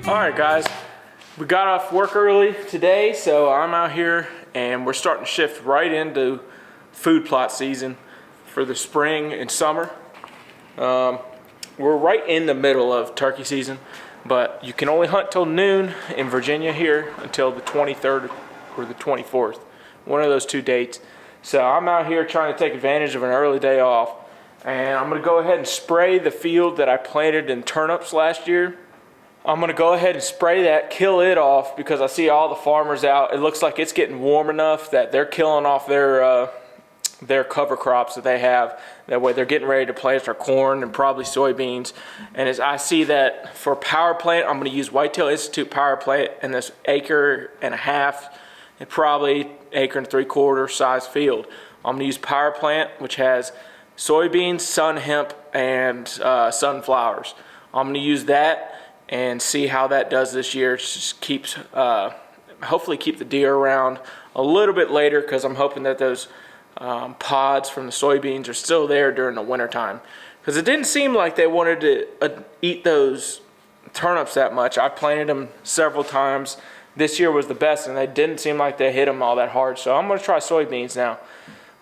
Alright guys, we got off work early today, so I'm out here and we're starting to shift right into food plot season for the spring and summer. We're right in the middle of turkey season, but you can only hunt till noon in Virginia here until the 23rd or the 24th, one of those two dates. So I'm out here trying to take advantage of an early day off, and I'm going to go ahead and spray the field that I planted in turnips last year. I'm going to go ahead and spray that, kill it off, because I see all the farmers out. It looks like it's getting warm enough that they're killing off their cover crops that they have. That way they're getting ready to plant their corn and probably soybeans. And as I see that for PowerPlant, I'm going to use Whitetail Institute PowerPlant in this 1.5 acres and probably 1.75 acres size field. I'm going to use PowerPlant, which has soybeans, sun hemp, and sunflowers. I'm going to use that and see how that does this year. It just keeps, hopefully keep the deer around a little bit later, because I'm hoping that those pods from the soybeans are still there during the winter time. Because it didn't seem like they wanted to eat those turnips that much. I planted them several times. This year was the best, and they didn't seem like they hit them all that hard. So I'm going to try soybeans now.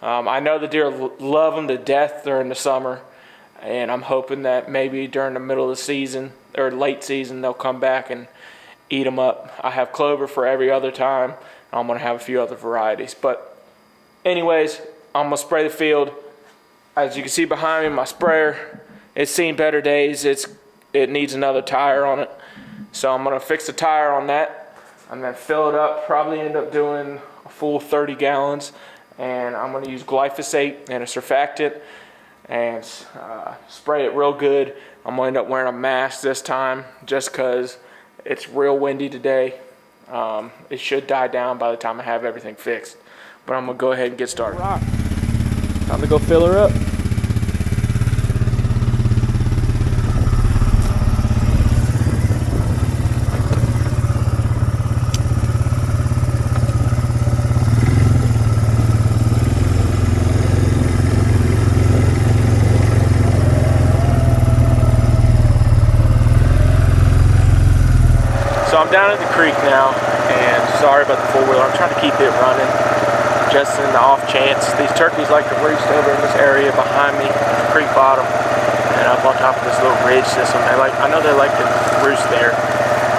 I know the deer love them to death during the summer, and I'm hoping that maybe during the middle of the season or late season they'll come back and eat them up. I have clover for every other time. I'm going to have a few other varieties. But anyways, I'm going to spray the field. As you can see behind me, my sprayer, it's seen better days. It needs another tire on it. So I'm going to fix the tire on that. I'm going to fill it up, probably end up doing a full 30 gallons. And I'm going to use glyphosate and a surfactant and spray it real good. I'm going to end up wearing a mask this time just because it's real windy today. It should die down by the time I have everything fixed. But I'm going to go ahead and get started. Time to go fill her up. So I'm down at the creek now, and sorry about the four-wheeler. I'm trying to keep it running just in the off chance. These turkeys like to roost over in this area behind me, the creek bottom, and up on top of this little ridge system. I know they like to roost there.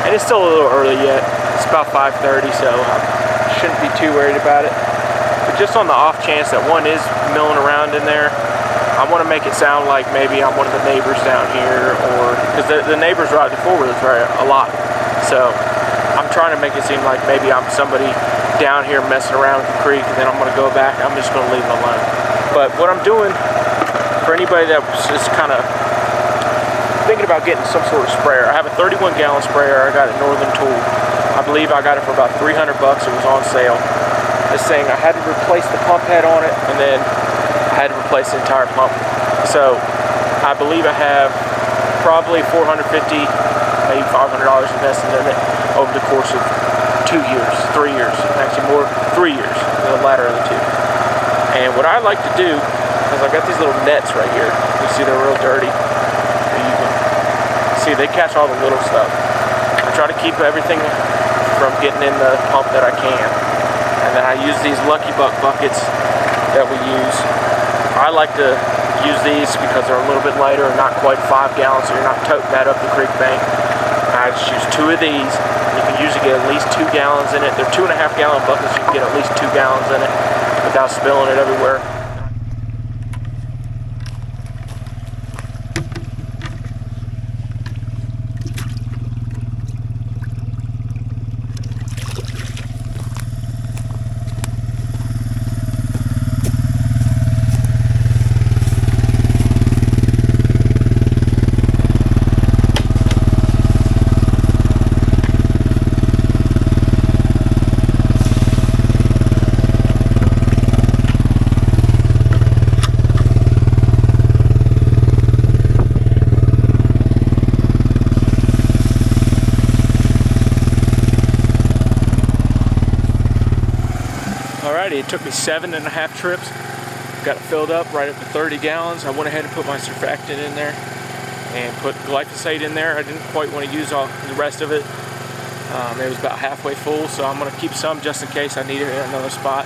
And it's still a little early yet. It's about 5:30, so I shouldn't be too worried about it. But just on the off chance that one is milling around in there, I want to make it sound like maybe I'm one of the neighbors down here, or because the neighbors ride the four-wheelers a lot. So I'm trying to make it seem like maybe I'm somebody down here messing around with the creek, and then I'm going to go back. I'm just going to leave it alone. But what I'm doing, for anybody that was just kind of thinking about getting some sort of sprayer, I have a 31-gallon sprayer I got at Northern Tool. I believe I got it for about $300. It was on sale. This thing, I had to replace the pump head on it, and then I had to replace the entire pump. So I believe I have probably $450, maybe $500 invested in it over the course of 2 years, 3 years, actually more, 3 years, the latter of the two. And what I like to do is I got these little nets right here. You see they're real dirty. You can see they catch all the little stuff. I try to keep everything from getting in the pump that I can. And then I use these Lucky Buck buckets that we use. I like to use these because they're a little bit lighter and not quite 5 gallons, so you're not toting that up the creek bank. I just use 2 of these. You can usually get at least 2 gallons in it. They're 2.5 gallon buckets. You can get at least 2 gallons in it without spilling it everywhere. Alrighty, it took me 7.5 trips. Got it filled up right up to 30 gallons. I went ahead and put my surfactant in there. and put glyphosate in there. I didn't quite want to use all the rest of it. It was about halfway full, so I'm going to keep some just in case I need it in another spot,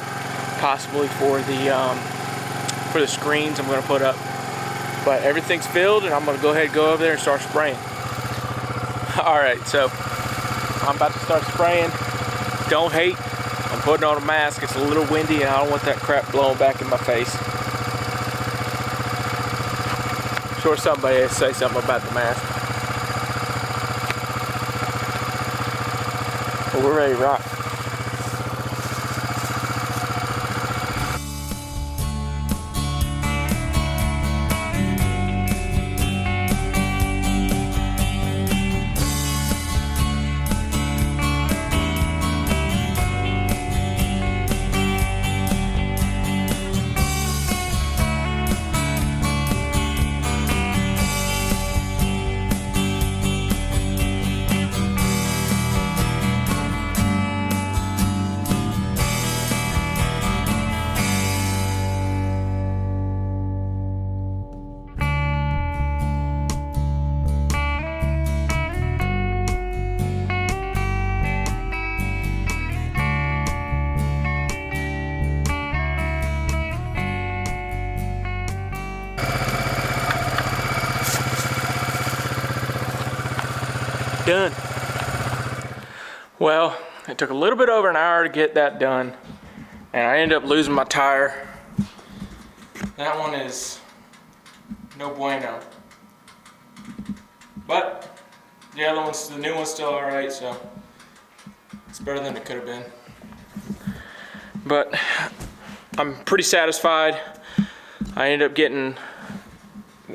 possibly for the screens I'm going to put up. But everything's filled, and I'm going to go ahead and go over there and start spraying. Alright, so I'm about to start spraying. Don't hate, I'm putting on a mask. It's a little windy, and I don't want that crap blowing back in my face. I'm sure somebody will say something about the mask. But we're ready to rock. Done. Well, it took a little bit over an hour to get that done, and I ended up losing my tire. That one is no bueno. But the other one's, the new one's still alright, so it's better than it could have been. But I'm pretty satisfied. I ended up getting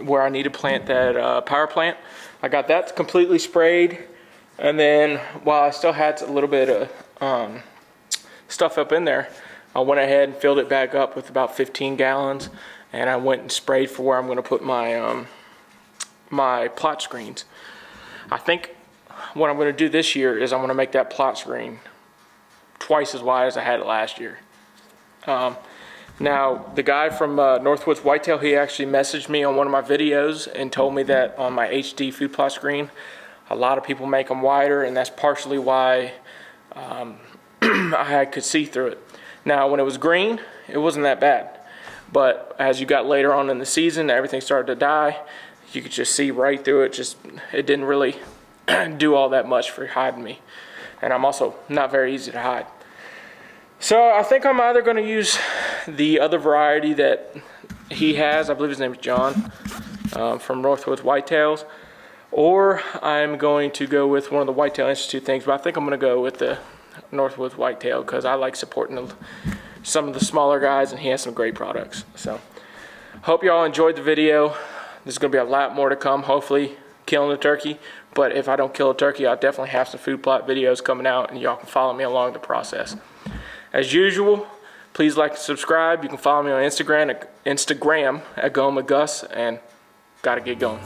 where I need to plant that PowerPlant. I got that completely sprayed, and then while I still had a little bit of stuff up in there, I went ahead and filled it back up with about 15 gallons, and I went and sprayed for where I'm going to put my my plot screens. I think what I'm going to do this year is I'm going to make that plot screen twice as wide as I had it last year. Now, the guy from Northwoods Whitetail, he actually messaged me on one of my videos and told me that on my HD food plot screen, a lot of people make them wider, and that's partially why I could see through it. Now, when it was green, it wasn't that bad. But as you got later on in the season, everything started to die. You could just see right through it. It didn't really do all that much for hiding me. And I'm also not very easy to hide. So I think I'm either going to use the other variety that he has. I believe his name is John from Northwoods Whitetails. Or I'm going to go with one of the Whitetail Institute things. But I think I'm going to go with the Northwoods Whitetail because I like supporting some of the smaller guys, and he has some great products. So hope y'all enjoyed the video. There's going to be a lot more to come, hopefully killing a turkey. But if I don't kill a turkey, I'll definitely have some food plot videos coming out, and y'all can follow me along the process. As usual, please like and subscribe. You can follow me on Instagram at Going with Gus, and gotta get going.